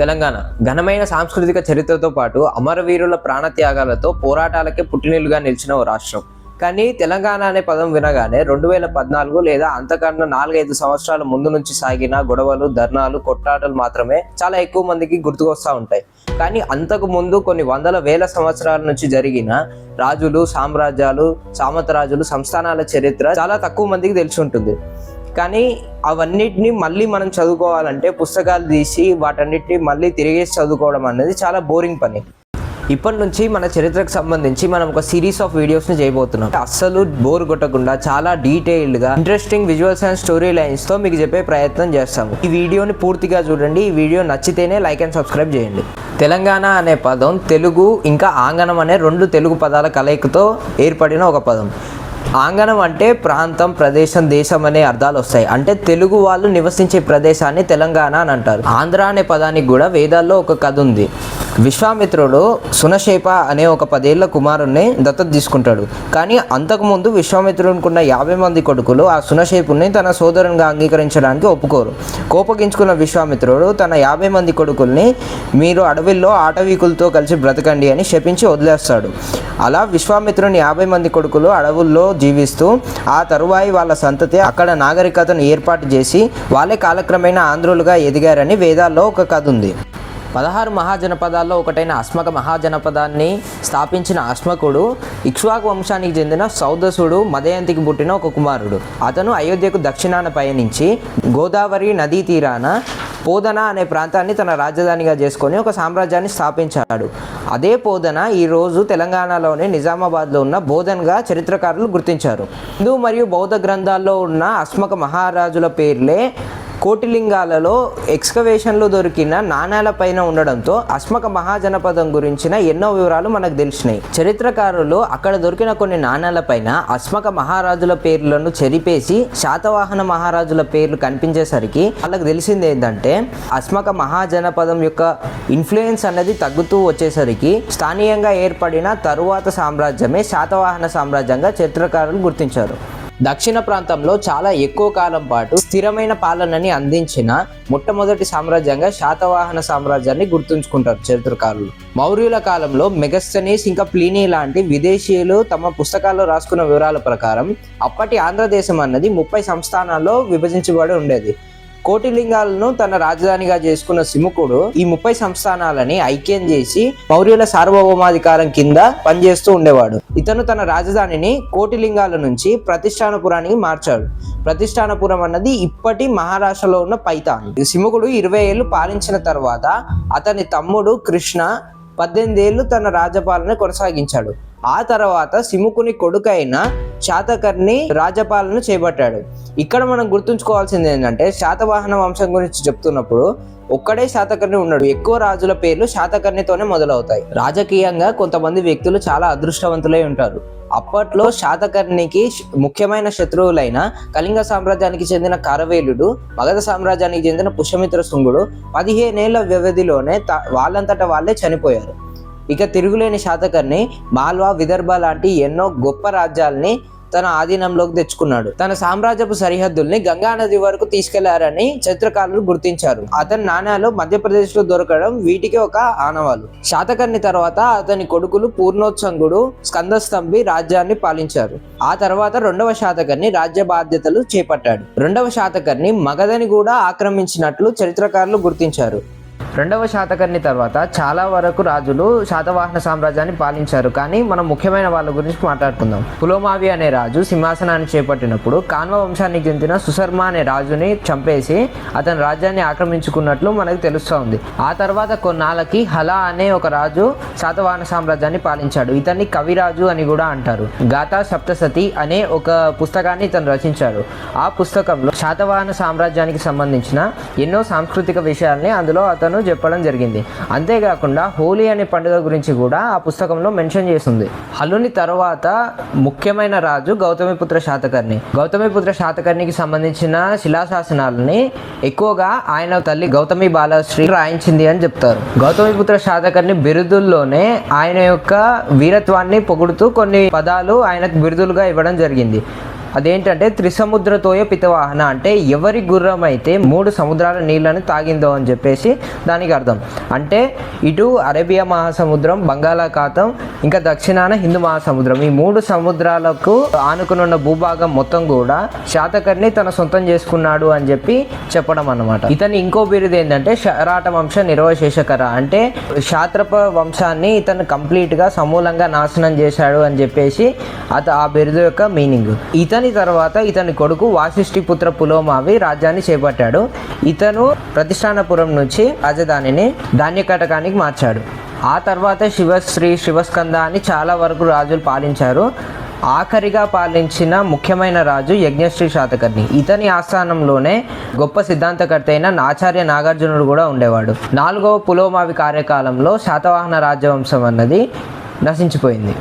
తెలంగాణ ఘనమైన సాంస్కృతిక చరిత్రతో పాటు అమరవీరుల ప్రాణత్యాగాలతో పోరాటాలకే పుట్టినిల్లుగా నిలిచిన ఓ రాష్ట్రం. కానీ తెలంగాణ అనే పదం వినగానే 2014 లేదా అంతకన్నా 4-5 సంవత్సరాల ముందు నుంచి సాగిన గొడవలు, ధర్నాలు, కొట్లాటలు మాత్రమే చాలా ఎక్కువ మందికి గుర్తుకొస్తూ ఉంటాయి. కానీ అంతకు ముందు కొన్ని వందల వేల సంవత్సరాల నుంచి జరిగిన రాజులు, సామ్రాజ్యాలు, సామంతరాజులు, సంస్థానాల చరిత్ర చాలా తక్కువ మందికి తెలిసి ఉంటుంది. కానీ అవన్నిటిని మళ్ళీ మనం చదువుకోవాలంటే పుస్తకాలు తీసి వాటన్నిటిని మళ్ళీ తిరిగేసి చదువుకోవడం అనేది చాలా బోరింగ్ పని. ఇప్పటి నుంచి మన చరిత్రకు సంబంధించి మనం ఒక సిరీస్ ఆఫ్ వీడియోస్ని చేయబోతున్నాం. అస్సలు బోర్ కొట్టకుండా చాలా డీటెయిల్డ్గా ఇంట్రెస్టింగ్ విజువల్స్ అండ్ స్టోరీ లైన్స్తో మీకు చెప్పే ప్రయత్నం చేస్తాము. ఈ వీడియోని పూర్తిగా చూడండి. ఈ వీడియో నచ్చితేనే లైక్ అండ్ సబ్స్క్రైబ్ చేయండి. తెలంగాణ అనే పదం తెలుగు ఇంకా ఆంగనం అనే 2 తెలుగు పదాల కలయికతో ఏర్పడిన ఒక పదం. ఆంగనం అంటే ప్రాంతం, ప్రదేశం, దేశం అనే అర్థాలు వస్తాయి. అంటే తెలుగు వాళ్ళు నివసించే ప్రదేశాన్ని తెలంగాణ అని అంటారు. ఆంధ్ర అనే పదానికి కూడా వేదాల్లో ఒక కథ ఉంది. విశ్వామిత్రుడు సునశేప అనే ఒక 10 ఏళ్ల కుమారుణ్ణి దత్తత తీసుకుంటాడు. కానీ అంతకుముందు విశ్వామిత్రునికున్న 50 మంది కొడుకులు ఆ సునశేపుని తన సోదరునిగా అంగీకరించడానికి ఒప్పుకోరు. కోపగించుకున్న విశ్వామిత్రుడు తన 50 మంది కొడుకుల్ని మీరు అడవిలో ఆటవీకులతో కలిసి బ్రతకండి అని శపించి వదిలేస్తాడు. అలా విశ్వామిత్రుని 50 మంది కొడుకులు అడవుల్లో జీవిస్తూ ఆ తరువాయి వాళ్ళ సంతతి అక్కడ నాగరికతను ఏర్పాటు చేసి వాళ్ళే కాలక్రమేణా ఆంధ్రులుగా ఎదిగారని వేదాల్లో ఒక కథ ఉంది. 16 మహాజనపదాల్లో ఒకటైన అస్మక మహాజనపదాన్ని స్థాపించిన అస్మకుడు ఇక్ష్వాకు వంశానికి చెందిన సౌదసుడు మదయంతికి పుట్టిన ఒక కుమారుడు. అతను అయోధ్యకు దక్షిణాన పయనించి గోదావరి నదీ తీరాన పోదన అనే ప్రాంతాన్ని తన రాజధానిగా చేసుకొని ఒక సామ్రాజ్యాన్ని స్థాపించాడు. అదే పోదన ఈరోజు తెలంగాణలోని నిజామాబాద్లో ఉన్న బోధన్గా చరిత్రకారులు గుర్తించారు. హిందూ మరియు బౌద్ధ గ్రంథాల్లో ఉన్న అస్మక మహారాజుల పేర్లే కోటిలింగాలలో ఎక్స్కవేషన్లో దొరికిన నాణేల పైన ఉండడంతో అస్మక మహాజనపదం గురించిన ఎన్నో వివరాలు మనకు తెలిసినాయి. చరిత్రకారులు అక్కడ దొరికిన కొన్ని నాణేల పైన అస్మక మహారాజుల పేర్లను చెరిపేసి శాతవాహన మహారాజుల పేర్లు కనిపించేసరికి వాళ్ళకి తెలిసింది ఏంటంటే అస్మక మహాజనపదం యొక్క ఇన్ఫ్లుయెన్స్ అనేది తగ్గుతూ వచ్చేసరికి స్థానియంగా ఏర్పడిన తరువాత సామ్రాజ్యమే శాతవాహన సామ్రాజ్యంగా చరిత్రకారులు గుర్తించారు. దక్షిణ ప్రాంతంలో చాలా ఎక్కువ కాలం పాటు స్థిరమైన పాలనని అందించిన మొట్టమొదటి సామ్రాజ్యంగా శాతవాహన సామ్రాజ్యాన్ని గుర్తుంచుకుంటారు చరిత్రకారులు. మౌర్యుల కాలంలో మెగస్తనీస్ ఇంకా ప్లీనీ లాంటి విదేశీయులు తమ పుస్తకాల్లో రాసుకున్న వివరాల ప్రకారం అప్పటి ఆంధ్రదేశం అన్నది 30 సంస్థానాల్లో విభజించబడి ఉండేది. కోటిలింగాలను తన రాజధానిగా చేసుకున్న సిముకుడు ఈ 30 సంస్థానాలని ఐక్యం చేసి మౌర్యుల సార్వభౌమాధికారం కింద పనిచేస్తూ ఉండేవాడు. ఇతను తన రాజధానిని కోటిలింగాల నుంచి ప్రతిష్టానపురానికి మార్చాడు. ప్రతిష్టానపురం అన్నది ఇప్పటి మహారాష్ట్రలో ఉన్న పైతాన్. సిముకుడు 20 ఏళ్ళు పాలించిన తర్వాత అతని తమ్ముడు కృష్ణ 18 ఏళ్ళు తన రాజపాలన కొనసాగించాడు. ఆ తర్వాత సిముకుని కొడుకైన శాతకర్ణి రాజపాలన చేపట్టాడు. ఇక్కడ మనం గుర్తుంచుకోవాల్సింది ఏంటంటే శాతవాహన వంశం గురించి చెప్తున్నప్పుడు ఒక్కడే శాతకర్ణి ఉన్నాడు. ఎక్కువ రాజుల పేర్లు శాతకర్ణితోనే మొదలవుతాయి. రాజకీయంగా కొంతమంది వ్యక్తులు చాలా అదృష్టవంతులై ఉంటారు. అప్పట్లో శాతకర్ణికి ముఖ్యమైన శత్రువులైన కళింగ సామ్రాజ్యానికి చెందిన కరవేలుడు, మగధ సామ్రాజ్యానికి చెందిన పుష్యమిత్ర శుంగుడు 15 ఏళ్ల వ్యవధిలోనే వాళ్ళంతటా వాళ్ళే చనిపోయారు. ఇక తిరుగులేని శాతకర్ణి మాల్వా, విదర్భ లాంటి ఎన్నో గొప్ప రాజ్యాల్ని తన ఆధీనంలోకి తెచ్చుకున్నాడు. తన సామ్రాజ్యపు సరిహద్దుల్ని గంగా నది వరకు తీసుకెళ్లారని చరిత్రకారులు గుర్తించారు. అతని నాణ్యాలు మధ్యప్రదేశ్లో దొరకడం వీటికి ఒక ఆనవాలు. శాతకర్ణి తర్వాత అతని కొడుకులు పూర్ణోత్సంగుడు, స్కందస్తంభి రాజ్యాన్ని పాలించారు. ఆ తర్వాత 2వ శాతకర్ణి రాజ్య బాధ్యతలు చేపట్టాడు. 2వ శాతకర్ణి మగధని కూడా ఆక్రమించినట్లు చరిత్రకారులు గుర్తించారు. 2వ శాతకర్ణి తర్వాత చాలా వరకు రాజులు శాతవాహన సామ్రాజ్యాన్ని పాలించారు. కానీ మనం ముఖ్యమైన వాళ్ళ గురించి మాట్లాడుకుందాం. పులోమావి అనే రాజు సింహాసనాన్ని చేపట్టినప్పుడు కాన్వ వంశానికి చెందిన సుశర్మ అనే రాజుని చంపేసి అతని రాజ్యాన్ని ఆక్రమించుకున్నట్లు మనకు తెలుస్తోంది. ఆ తర్వాత కొన్నాళ్ళకి హలా అనే ఒక రాజు శాతవాహన సామ్రాజ్యాన్ని పాలించాడు. ఇతన్ని కవిరాజు అని కూడా అంటారు. గాథా సప్తసతి అనే ఒక పుస్తకాన్ని ఇతను రచించాడు. ఆ పుస్తకంలో శాతవాహన సామ్రాజ్యానికి సంబంధించిన ఎన్నో సాంస్కృతిక విషయాల్ని అందులో అతను చెప్పడం జరిగింది. అంతేకాకుండా హోలీ అనే పండుగ గురించి కూడా ఆ పుస్తకంలో మెన్షన్ చేసింది. హలుని తర్వాత ముఖ్యమైన రాజు గౌతమిపుత్ర శాతకర్ణి. గౌతమిపుత్ర శాతకర్ణికి సంబంధించిన శిలాశాసనాలని ఎక్కువగా ఆయన తల్లి గౌతమి బాలశ్రీ రాయించింది అని చెప్తారు. గౌతమిపుత్ర శాతకర్ణి బిరుదుల్లోనే ఆయన యొక్క వీరత్వాన్ని పొగుడుతూ కొన్ని పదాలు ఆయనకు బిరుదులుగా ఇవ్వడం జరిగింది. అదేంటంటే త్రిసముద్రతోయ పితవాహన, అంటే ఎవరి గుర్రం అయితే 3 సముద్రాల నీళ్ళని తాగిందో అని చెప్పేసి దానికి అర్థం. అంటే ఇటు అరేబియా మహాసముద్రం, బంగాళాఖాతం, ఇంకా దక్షిణాన హిందూ మహాసముద్రం, ఈ 3 సముద్రాలకు ఆనుకునున్న భూభాగం మొత్తం కూడా శాతకర్ణి తన సొంతం చేసుకున్నాడు అని చెప్పి చెప్పడం అన్నమాట. ఇతని ఇంకో బిరుదు ఏంటంటే శరాట వంశ నిర్వశేషకర, అంటే శాత్రప వంశాన్ని ఇతను కంప్లీట్గా సమూలంగా నాశనం చేశాడు అని చెప్పేసి ఆ బిరుదు యొక్క మీనింగ్. ఇతని తర్వాత ఇతని కొడుకు వాసిష్ఠిపుత్ర పులోమావి రాజ్యాన్ని చేపట్టాడు. ఇతను ప్రతిష్టానపురం నుంచి రాజధానిని ధాన్యకటకానికి మార్చాడు. ఆ తర్వాత శివశ్రీ, శివస్కంద అని చాలా వరకు రాజులు పాలించారు. ఆఖరిగా పాలించిన ముఖ్యమైన రాజు యజ్ఞశ్రీ శాతకర్ణి. ఇతని ఆస్థానంలోనే గొప్ప సిద్ధాంతకర్త అయిన ఆచార్య నాగార్జునుడు కూడా ఉండేవాడు. 4వ పులోమావి కార్యకాలంలో శాతవాహన రాజవంశం అన్నది నశించిపోయింది.